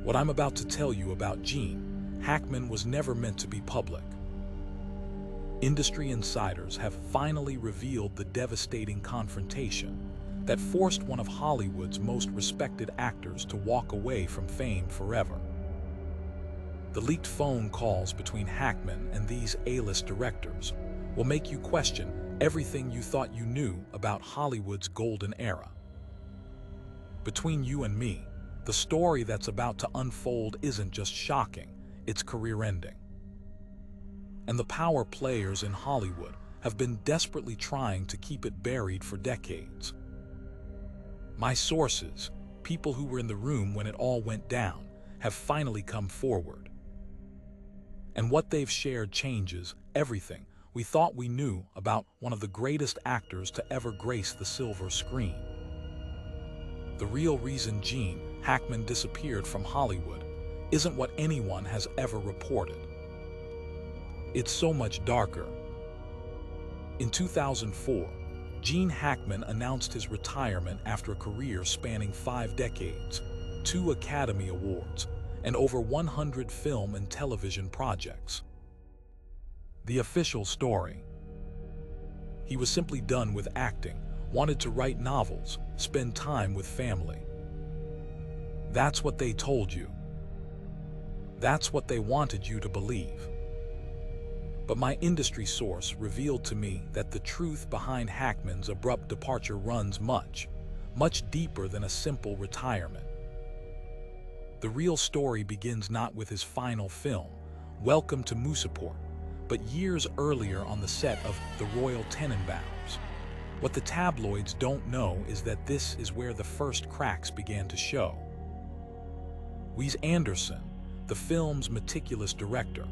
What I'm about to tell you about Gene Hackman was never meant to be public. Industry insiders have finally revealed the devastating confrontation that forced one of Hollywood's most respected actors to walk away from fame forever. The leaked phone calls between Hackman and these A-list directors will make you question everything you thought you knew about Hollywood's golden era. Between you and me, the story that's about to unfold isn't just shocking, it's career-ending. And the power players in Hollywood have been desperately trying to keep it buried for decades. My sources, people who were in the room when it all went down, have finally come forward. And what they've shared changes everything we thought we knew about one of the greatest actors to ever grace the silver screen. The real reason Gene Hackman disappeared from Hollywood isn't what anyone has ever reported. It's so much darker. In 2004, Gene Hackman announced his retirement after a career spanning 5 decades, 2 Academy Awards, and over 100 film and television projects. The official story: he was simply done with acting, wanted to write novels, spend time with family. That's what they told you. That's what they wanted you to believe. But my industry source revealed to me that the truth behind Hackman's abrupt departure runs much deeper than a simple retirement. The real story begins not with his final film, Welcome to Mooseport, but years earlier on the set of The Royal Tenenbaums. What the tabloids don't know is that this is where the first cracks began to show. Wes Anderson, the film's meticulous director,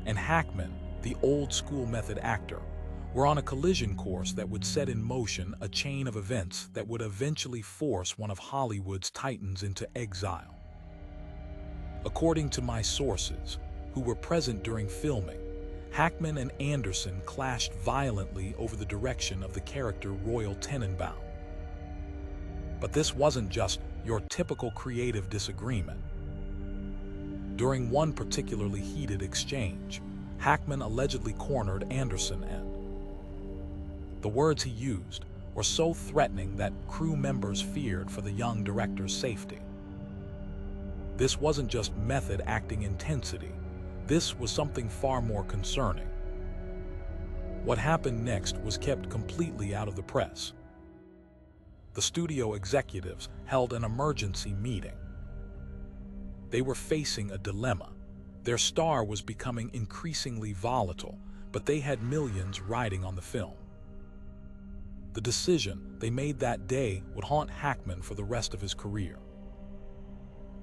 and Hackman, the old-school method actor, were on a collision course that would set in motion a chain of events that would eventually force one of Hollywood's titans into exile. According to my sources, who were present during filming, Hackman and Anderson clashed violently over the direction of the character Royal Tenenbaum. But this wasn't just your typical creative disagreement. During one particularly heated exchange, Hackman allegedly cornered Anderson, and the words he used were so threatening that crew members feared for the young director's safety. This wasn't just method acting intensity. This was something far more concerning. What happened next was kept completely out of the press. The studio executives held an emergency meeting. They were facing a dilemma. Their star was becoming increasingly volatile, but they had millions riding on the film. The decision they made that day would haunt Hackman for the rest of his career.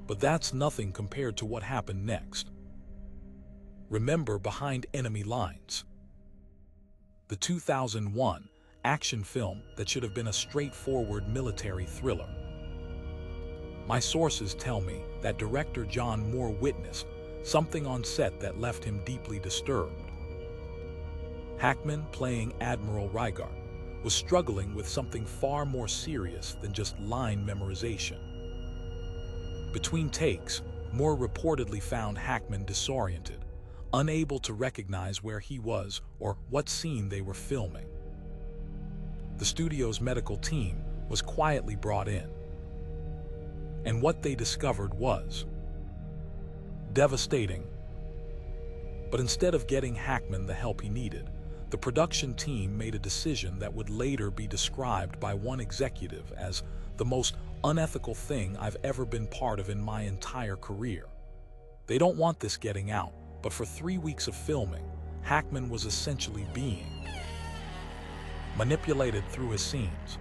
But that's nothing compared to what happened next. Remember Behind Enemy Lines, the 2001 action film that should have been a straightforward military thriller. My sources tell me that director John Moore witnessed something on set that left him deeply disturbed. Hackman, playing Admiral Reigart, was struggling with something far more serious than just line memorization. Between takes, Moore reportedly found Hackman disoriented, unable to recognize where he was or what scene they were filming. The studio's medical team was quietly brought in, and what they discovered was devastating. But instead of getting Hackman the help he needed, the production team made a decision that would later be described by one executive as the most unethical thing I've ever been part of in my entire career. They don't want this getting out, but for 3 weeks of filming, Hackman was essentially being manipulated through his scenes.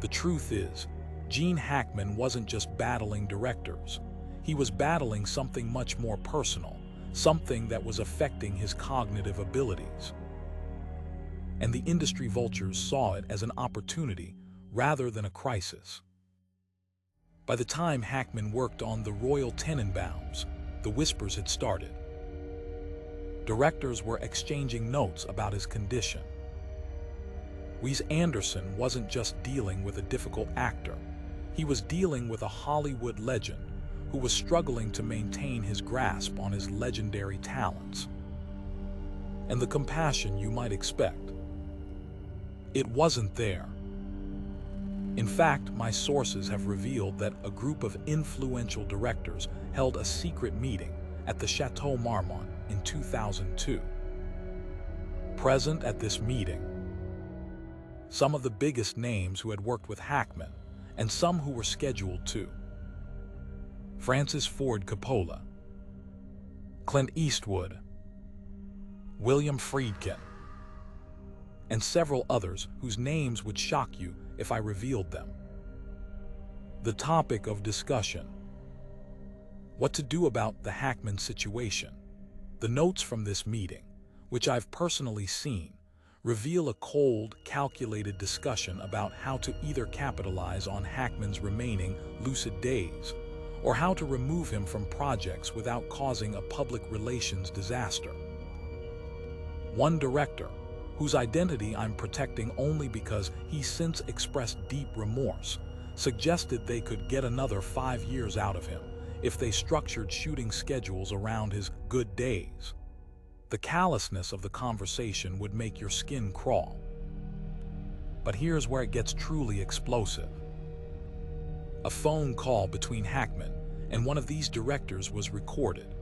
The truth is, Gene Hackman wasn't just battling directors. He was battling something much more personal, something that was affecting his cognitive abilities. And the industry vultures saw it as an opportunity rather than a crisis. By the time Hackman worked on The Royal Tenenbaums, the whispers had started. Directors were exchanging notes about his condition. Wes Anderson wasn't just dealing with a difficult actor. He was dealing with a Hollywood legend who was struggling to maintain his grasp on his legendary talents. And the compassion you might expect, it wasn't there. In fact, my sources have revealed that a group of influential directors held a secret meeting at the Chateau Marmont in 2002. Present at this meeting, some of the biggest names who had worked with Hackman, and some who were scheduled to. Francis Ford Coppola, Clint Eastwood, William Friedkin, and several others whose names would shock you if I revealed them. The topic of discussion: what to do about the Hackman situation. The notes from this meeting, which I've personally seen, reveal a cold, calculated discussion about how to either capitalize on Hackman's remaining lucid days or how to remove him from projects without causing a public relations disaster. One director, whose identity I'm protecting only because he since expressed deep remorse, suggested they could get another 5 years out of him if they structured shooting schedules around his good days. The callousness of the conversation would make your skin crawl. But here's where it gets truly explosive. A phone call between Hackman and one of these directors was recorded.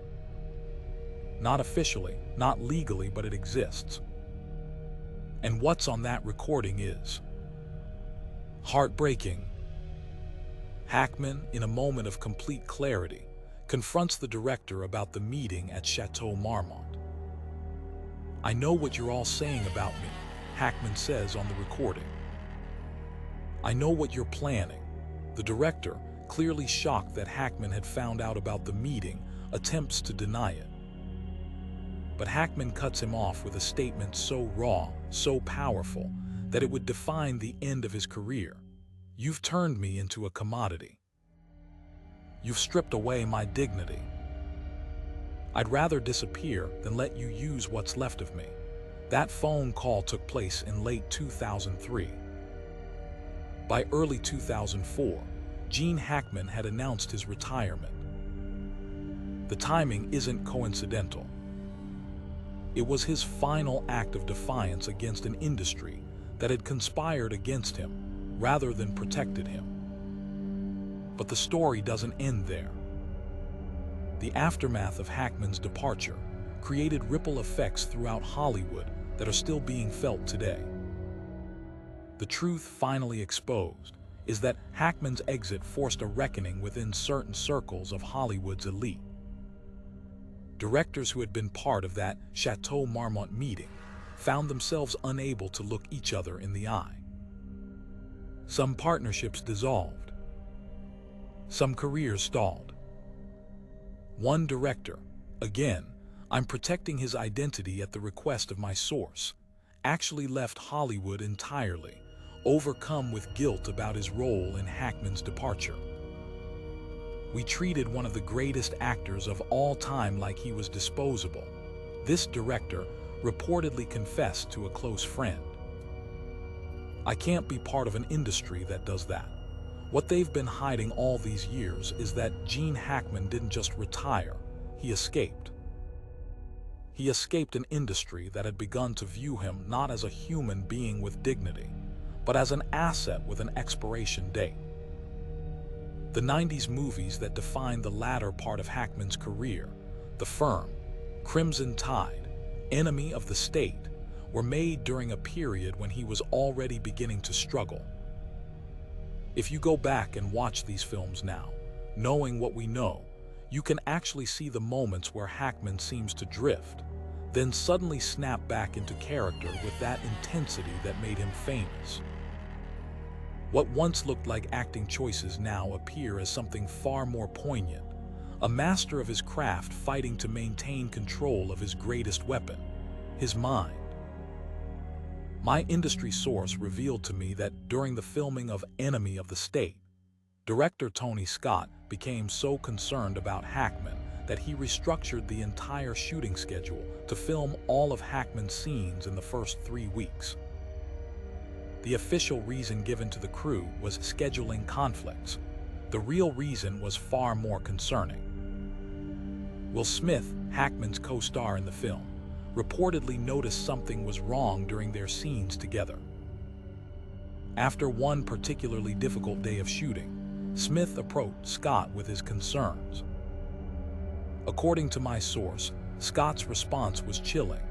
Not officially, not legally, but it exists. And what's on that recording is heartbreaking. Hackman, in a moment of complete clarity, confronts the director about the meeting at Chateau Marmont. "I know what you're all saying about me," Hackman says on the recording. "I know what you're planning." The director, clearly shocked that Hackman had found out about the meeting, attempts to deny it. But Hackman cuts him off with a statement so raw, so powerful, that it would define the end of his career. "You've turned me into a commodity. You've stripped away my dignity. I'd rather disappear than let you use what's left of me." That phone call took place in late 2003. By early 2004, Gene Hackman had announced his retirement. The timing isn't coincidental. It was his final act of defiance against an industry that had conspired against him rather than protected him. But the story doesn't end there. The aftermath of Hackman's departure created ripple effects throughout Hollywood that are still being felt today. The truth finally exposed is that Hackman's exit forced a reckoning within certain circles of Hollywood's elite. Directors who had been part of that Chateau Marmont meeting found themselves unable to look each other in the eye. Some partnerships dissolved. Some careers stalled. One director, again, I'm protecting his identity at the request of my source, actually left Hollywood entirely, overcome with guilt about his role in Hackman's departure. We treated one of the greatest actors of all time like he was disposable. This director reportedly confessed to a close friend. "I can't be part of an industry that does that. What they've been hiding all these years is that Gene Hackman didn't just retire, he escaped. He escaped an industry that had begun to view him not as a human being with dignity, but as an asset with an expiration date." The 90s movies that defined the latter part of Hackman's career, The Firm, Crimson Tide, Enemy of the State, were made during a period when he was already beginning to struggle. If you go back and watch these films now, knowing what we know, you can actually see the moments where Hackman seems to drift, then suddenly snap back into character with that intensity that made him famous. What once looked like acting choices now appear as something far more poignant, a master of his craft fighting to maintain control of his greatest weapon, his mind. My industry source revealed to me that during the filming of Enemy of the State, director Tony Scott became so concerned about Hackman that he restructured the entire shooting schedule to film all of Hackman's scenes in the first 3 weeks. The official reason given to the crew was scheduling conflicts, The real reason was far more concerning. Will Smith, Hackman's co-star in the film, reportedly noticed something was wrong during their scenes together. After one particularly difficult day of shooting, Smith approached Scott with his concerns. According to my source, Scott's response was chilling.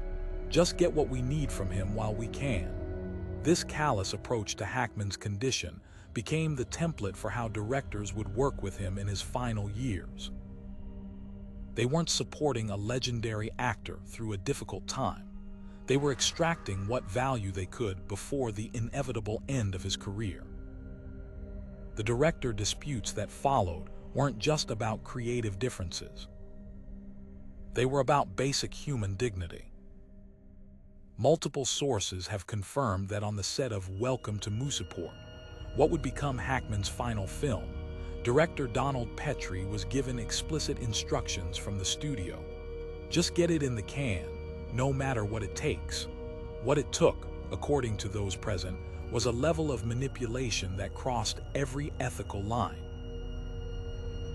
"Just get what we need from him while we can." This callous approach to Hackman's condition became the template for how directors would work with him in his final years. They weren't supporting a legendary actor through a difficult time. They were extracting what value they could before the inevitable end of his career. The director disputes that followed weren't just about creative differences. They were about basic human dignity. Multiple sources have confirmed that on the set of Welcome to Mooseport, what would become Hackman's final film, director Donald Petrie was given explicit instructions from the studio. Just get it in the can, no matter what it takes. What it took, according to those present, was a level of manipulation that crossed every ethical line.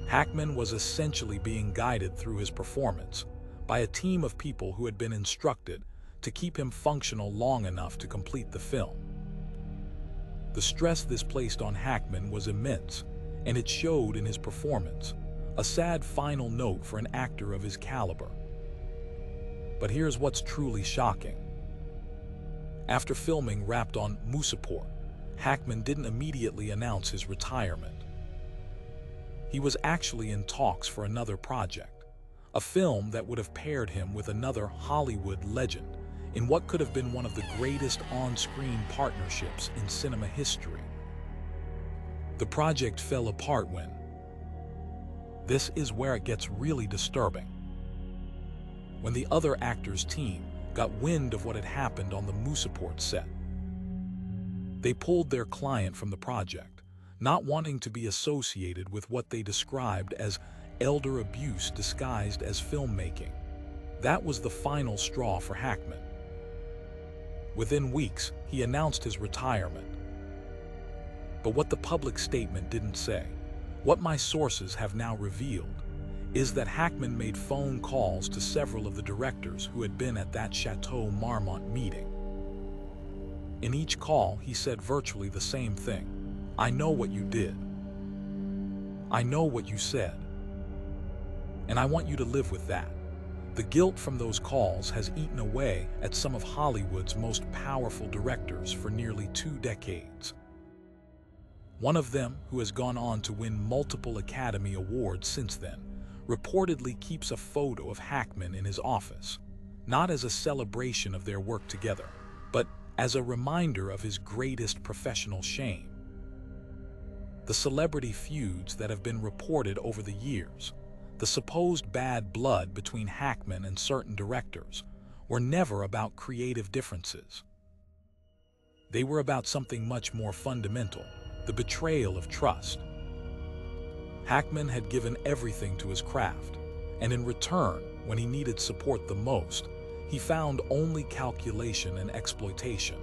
Hackman was essentially being guided through his performance by a team of people who had been instructed to keep him functional long enough to complete the film. The stress this placed on Hackman was immense, and it showed in his performance, a sad final note for an actor of his caliber. But here's what's truly shocking. After filming wrapped on Mooseport, Hackman didn't immediately announce his retirement. He was actually in talks for another project, a film that would have paired him with another Hollywood legend in what could have been one of the greatest on-screen partnerships in cinema history. The project fell apart when... This is where it gets really disturbing. When the other actors' team got wind of what had happened on the Mooseport set. They pulled their client from the project, not wanting to be associated with what they described as elder abuse disguised as filmmaking. That was the final straw for Hackman. Within weeks, he announced his retirement. But what the public statement didn't say, what my sources have now revealed, is that Hackman made phone calls to several of the directors who had been at that Chateau Marmont meeting. In each call, he said virtually the same thing. "I know what you did. I know what you said. And I want you to live with that." The guilt from those calls has eaten away at some of Hollywood's most powerful directors for nearly 2 decades. One of them, who has gone on to win multiple Academy Awards since then, reportedly keeps a photo of Hackman in his office, not as a celebration of their work together, but as a reminder of his greatest professional shame. The celebrity feuds that have been reported over the years, the supposed bad blood between Hackman and certain directors, were never about creative differences. They were about something much more fundamental, the betrayal of trust. Hackman had given everything to his craft, and in return, when he needed support the most, he found only calculation and exploitation.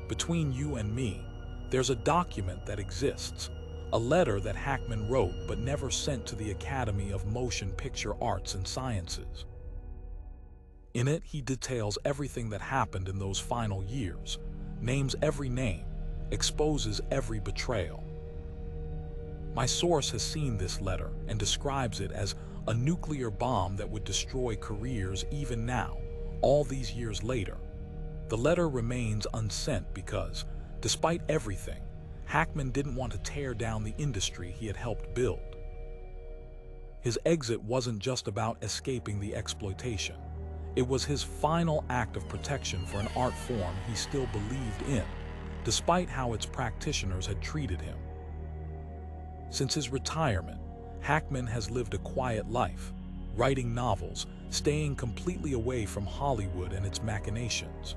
Between you and me, there's a document that exists, a letter that Hackman wrote but never sent to the Academy of Motion Picture Arts and Sciences. In it, he details everything that happened in those final years, names every name, exposes every betrayal. My source has seen this letter and describes it as a nuclear bomb that would destroy careers even now, all these years later. The letter remains unsent because, despite everything, Hackman didn't want to tear down the industry he had helped build. His exit wasn't just about escaping the exploitation. It was his final act of protection for an art form he still believed in, despite how its practitioners had treated him. Since his retirement, Hackman has lived a quiet life, writing novels, staying completely away from Hollywood and its machinations.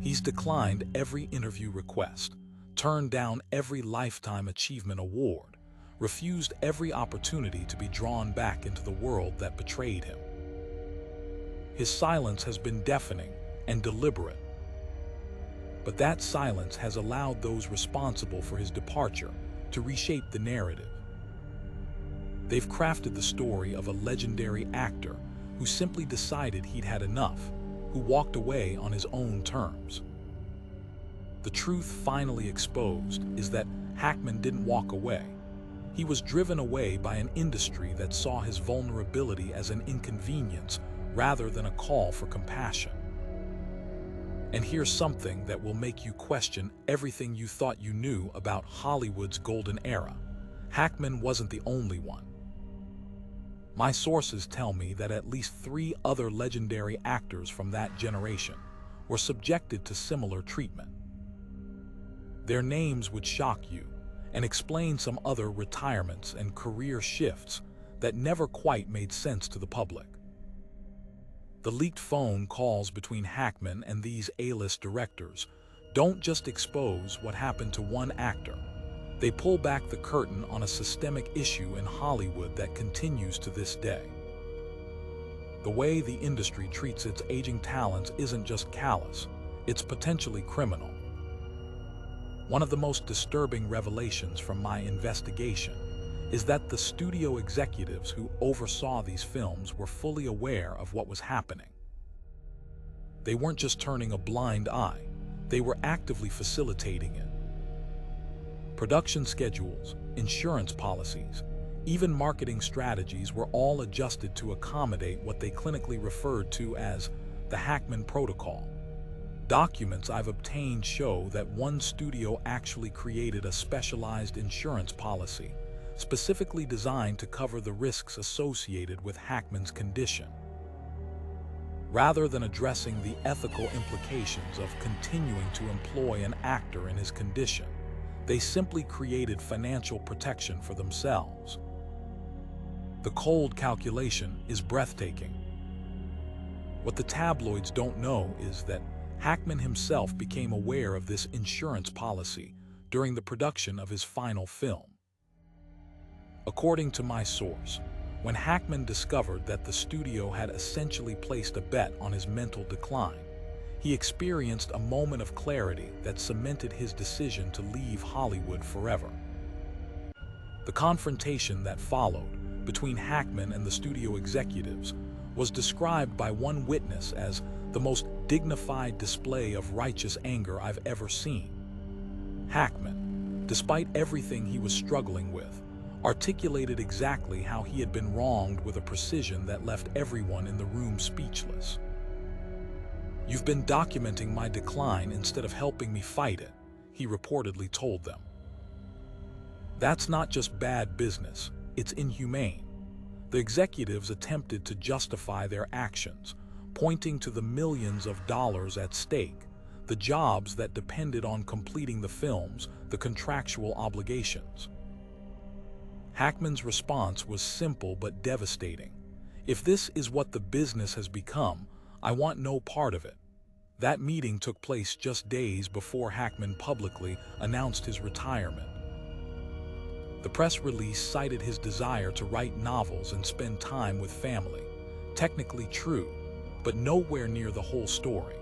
He's declined every interview request, turned down every Lifetime Achievement Award, refused every opportunity to be drawn back into the world that betrayed him. His silence has been deafening and deliberate. But that silence has allowed those responsible for his departure to reshape the narrative. They've crafted the story of a legendary actor who simply decided he'd had enough, who walked away on his own terms. The truth finally exposed is that Hackman didn't walk away. He was driven away by an industry that saw his vulnerability as an inconvenience rather than a call for compassion. And here's something that will make you question everything you thought you knew about Hollywood's golden era. Hackman wasn't the only one. My sources tell me that at least 3 other legendary actors from that generation were subjected to similar treatment. Their names would shock you and explain some other retirements and career shifts that never quite made sense to the public. The leaked phone calls between Hackman and these A-list directors don't just expose what happened to one actor. They pull back the curtain on a systemic issue in Hollywood that continues to this day. The way the industry treats its aging talents isn't just callous, it's potentially criminal. One of the most disturbing revelations from my investigation is that the studio executives who oversaw these films were fully aware of what was happening. They weren't just turning a blind eye, they were actively facilitating it. Production schedules, insurance policies, even marketing strategies were all adjusted to accommodate what they clinically referred to as the Hackman Protocol. Documents I've obtained show that one studio actually created a specialized insurance policy, specifically designed to cover the risks associated with Hackman's condition. Rather than addressing the ethical implications of continuing to employ an actor in his condition, they simply created financial protection for themselves. The cold calculation is breathtaking. What the tabloids don't know is that Hackman himself became aware of this insurance policy during the production of his final film. According to my source, when Hackman discovered that the studio had essentially placed a bet on his mental decline, he experienced a moment of clarity that cemented his decision to leave Hollywood forever. The confrontation that followed between Hackman and the studio executives was described by one witness as the most dignified display of righteous anger I've ever seen. Hackman, despite everything he was struggling with, articulated exactly how he had been wronged with a precision that left everyone in the room speechless. "You've been documenting my decline instead of helping me fight it," he reportedly told them. That's not just bad business, it's inhumane. The executives attempted to justify their actions, pointing to the millions of dollars at stake, the jobs that depended on completing the films, the contractual obligations. Hackman's response was simple but devastating. "If this is what the business has become, I want no part of it." That meeting took place just days before Hackman publicly announced his retirement. The press release cited his desire to write novels and spend time with family. Technically true, but nowhere near the whole story.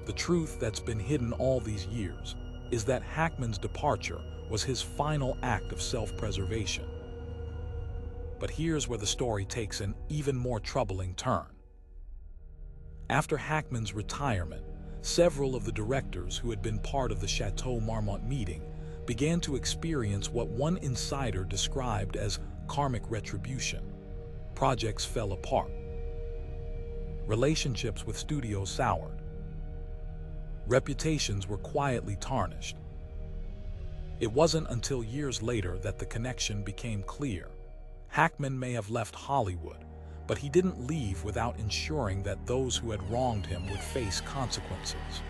The truth that's been hidden all these years is that Hackman's departure was his final act of self-preservation. But here's where the story takes an even more troubling turn. After Hackman's retirement, several of the directors who had been part of the Chateau Marmont meeting began to experience what one insider described as karmic retribution. Projects fell apart. Relationships with studios soured. Reputations were quietly tarnished. It wasn't until years later that the connection became clear. Hackman may have left Hollywood, but he didn't leave without ensuring that those who had wronged him would face consequences.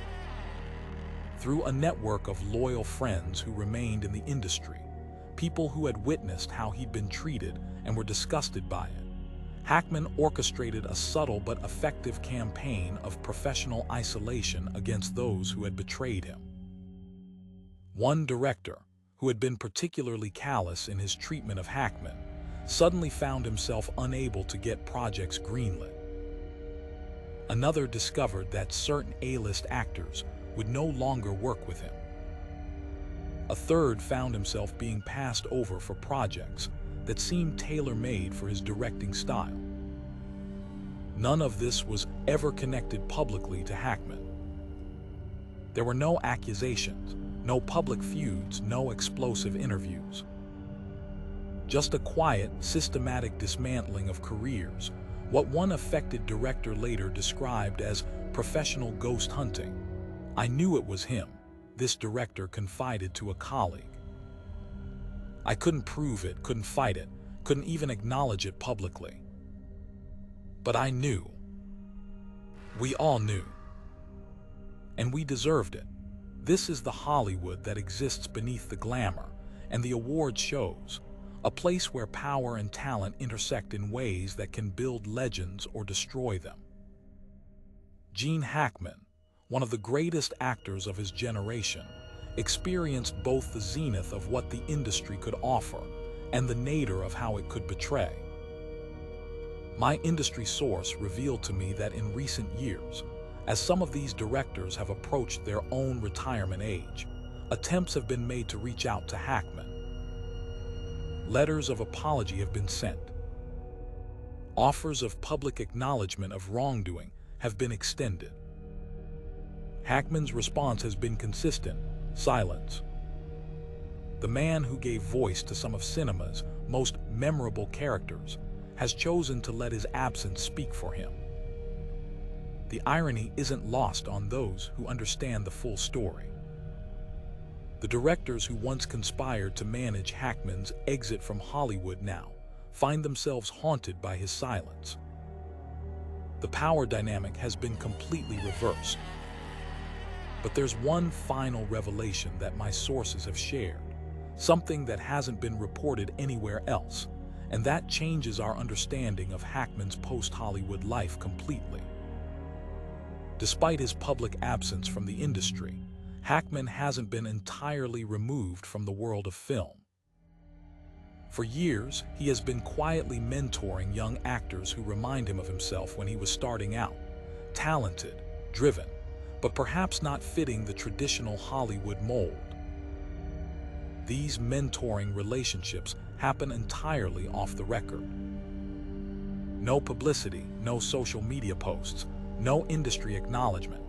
Through a network of loyal friends who remained in the industry, people who had witnessed how he'd been treated and were disgusted by it, Hackman orchestrated a subtle but effective campaign of professional isolation against those who had betrayed him. One director, who had been particularly callous in his treatment of Hackman, suddenly found himself unable to get projects greenlit. Another discovered that certain A-list actors would no longer work with him. A third found himself being passed over for projects that seemed tailor-made for his directing style. None of this was ever connected publicly to Hackman. There were no accusations, no public feuds, no explosive interviews. Just a quiet, systematic dismantling of careers, what one affected director later described as professional ghost hunting. "I knew it was him," this director confided to a colleague. "I couldn't prove it, couldn't fight it, couldn't even acknowledge it publicly. But I knew. We all knew. And we deserved it." This is the Hollywood that exists beneath the glamour and the award shows, a place where power and talent intersect in ways that can build legends or destroy them. Gene Hackman, one of the greatest actors of his generation, experienced both the zenith of what the industry could offer and the nadir of how it could betray. My industry source revealed to me that in recent years, as some of these directors have approached their own retirement age, attempts have been made to reach out to Hackman. Letters of apology have been sent. Offers of public acknowledgement of wrongdoing have been extended. Hackman's response has been consistent: silence. The man who gave voice to some of cinema's most memorable characters has chosen to let his absence speak for him. The irony isn't lost on those who understand the full story. The directors who once conspired to manage Hackman's exit from Hollywood now find themselves haunted by his silence. The power dynamic has been completely reversed. But there's one final revelation that my sources have shared, something that hasn't been reported anywhere else, and that changes our understanding of Hackman's post-Hollywood life completely. Despite his public absence from the industry, Hackman hasn't been entirely removed from the world of film. For years, he has been quietly mentoring young actors who remind him of himself when he was starting out, talented, driven, but perhaps not fitting the traditional Hollywood mold. These mentoring relationships happen entirely off the record. No publicity, no social media posts, no industry acknowledgement.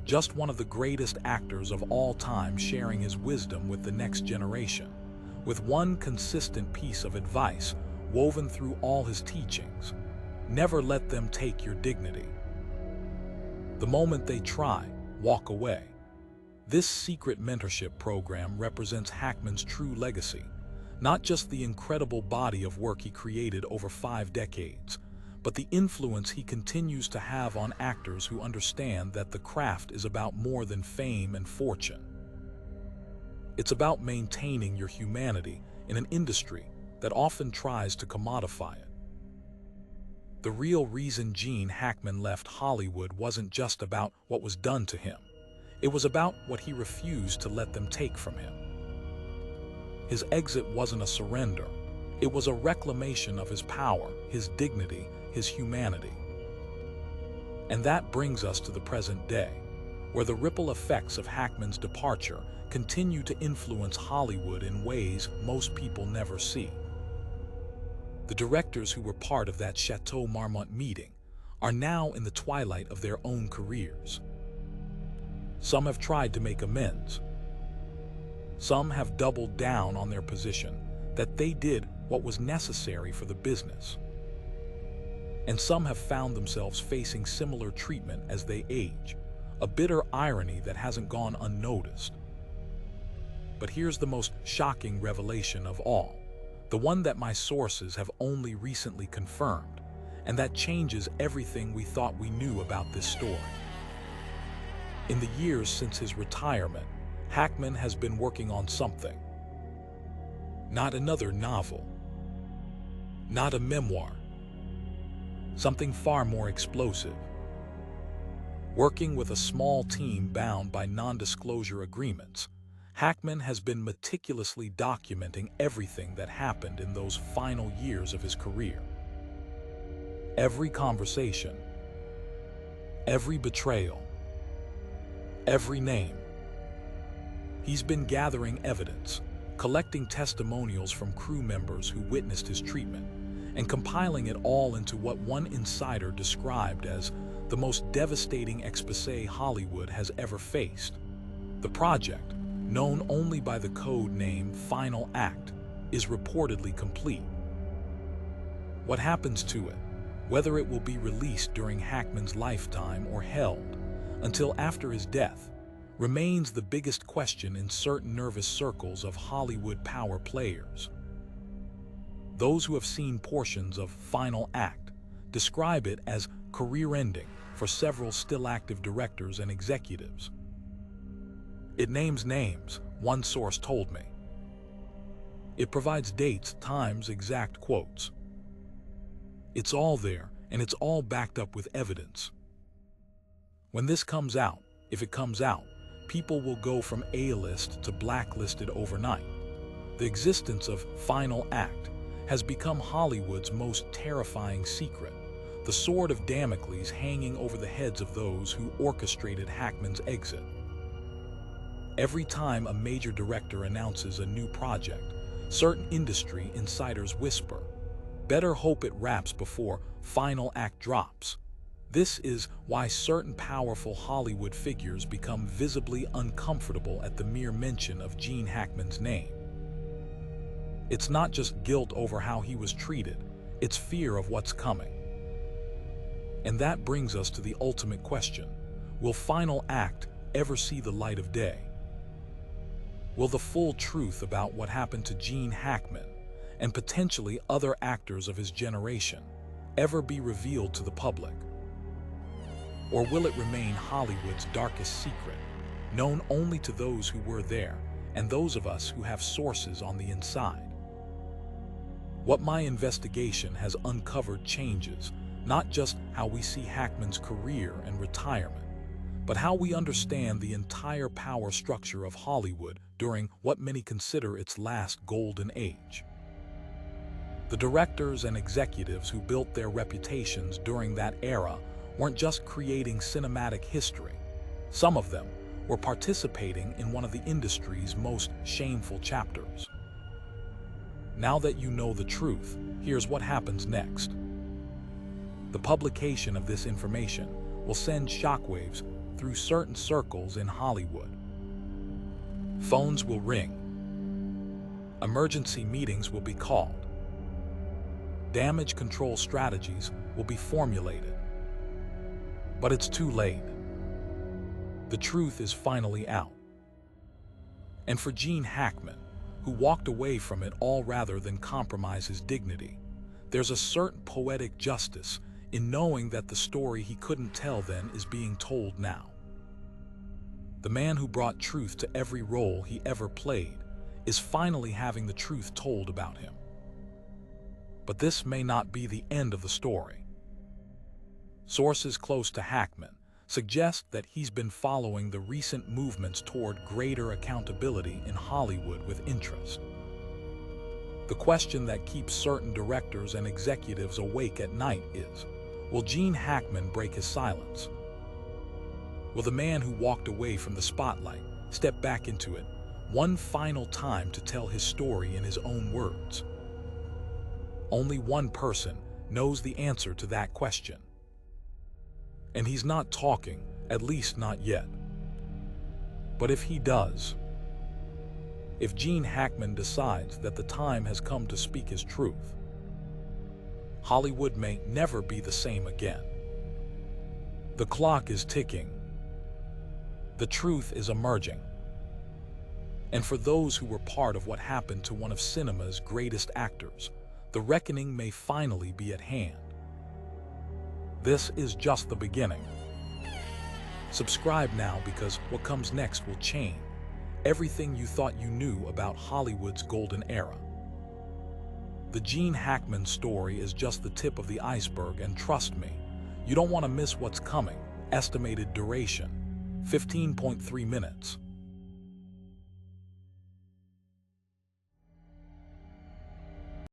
Just one of the greatest actors of all time sharing his wisdom with the next generation, with one consistent piece of advice woven through all his teachings: never let them take your dignity. The moment they try, walk away. This secret mentorship program represents Hackman's true legacy, not just the incredible body of work he created over 5 decades, but the influence he continues to have on actors who understand that the craft is about more than fame and fortune. It's about maintaining your humanity in an industry that often tries to commodify it. The real reason Gene Hackman left Hollywood wasn't just about what was done to him. It was about what he refused to let them take from him. His exit wasn't a surrender. It was a reclamation of his power, his dignity, his humanity. And that brings us to the present day, where the ripple effects of Hackman's departure continue to influence Hollywood in ways most people never see. The directors who were part of that Chateau Marmont meeting are now in the twilight of their own careers. Some have tried to make amends. Some have doubled down on their position that they did what was necessary for the business. And some have found themselves facing similar treatment as they age, a bitter irony that hasn't gone unnoticed. But here's the most shocking revelation of all, the one that my sources have only recently confirmed, and that changes everything we thought we knew about this story. In the years since his retirement, Hackman has been working on something. Not another novel, not a memoir, something far more explosive. Working with a small team bound by non-disclosure agreements, Hackman has been meticulously documenting everything that happened in those final years of his career. Every conversation, every betrayal, every name. He's been gathering evidence, collecting testimonials from crew members who witnessed his treatment, and compiling it all into what one insider described as the most devastating expose Hollywood has ever faced. The project, known only by the code name Final Act, is reportedly complete. What happens to it, whether it will be released during Hackman's lifetime or held until after his death, remains the biggest question in certain nervous circles of Hollywood power players. Those who have seen portions of Final Act describe it as career-ending for several still-active directors and executives. It names names, one source told me. It provides dates, times, exact quotes. It's all there, and it's all backed up with evidence. When this comes out, if it comes out, people will go from A-list to blacklisted overnight. The existence of Final Act has become Hollywood's most terrifying secret, the sword of Damocles hanging over the heads of those who orchestrated Hackman's exit. Every time a major director announces a new project, certain industry insiders whisper, "Better hope it wraps before Final Act drops." This is why certain powerful Hollywood figures become visibly uncomfortable at the mere mention of Gene Hackman's name. It's not just guilt over how he was treated, it's fear of what's coming. And that brings us to the ultimate question: will Final Act ever see the light of day? Will the full truth about what happened to Gene Hackman and potentially other actors of his generation ever be revealed to the public? Or will it remain Hollywood's darkest secret, known only to those who were there and those of us who have sources on the inside? What my investigation has uncovered changes not just how we see Hackman's career and retirement, but how we understand the entire power structure of Hollywood during what many consider its last golden age. The directors and executives who built their reputations during that era weren't just creating cinematic history. Some of them were participating in one of the industry's most shameful chapters. Now that you know the truth, here's what happens next. The publication of this information will send shockwaves through certain circles in Hollywood. Phones will ring. Emergency meetings will be called. Damage control strategies will be formulated. But it's too late. The truth is finally out. And for Gene Hackman, who walked away from it all rather than compromise his dignity, there's a certain poetic justice in knowing that the story he couldn't tell then is being told now. The man who brought truth to every role he ever played is finally having the truth told about him. But this may not be the end of the story. Sources close to Hackman suggest that he's been following the recent movements toward greater accountability in Hollywood with interest. The question that keeps certain directors and executives awake at night is, will Gene Hackman break his silence? Will the man who walked away from the spotlight step back into it one final time to tell his story in his own words? Only one person knows the answer to that question. And he's not talking, at least not yet. But if he does, if Gene Hackman decides that the time has come to speak his truth, Hollywood may never be the same again. The clock is ticking. The truth is emerging. And for those who were part of what happened to one of cinema's greatest actors, the reckoning may finally be at hand. This is just the beginning. Subscribe now, because what comes next will change everything you thought you knew about Hollywood's golden era. The Gene Hackman story is just the tip of the iceberg, and trust me, you don't want to miss what's coming. Estimated duration, 15.3 minutes.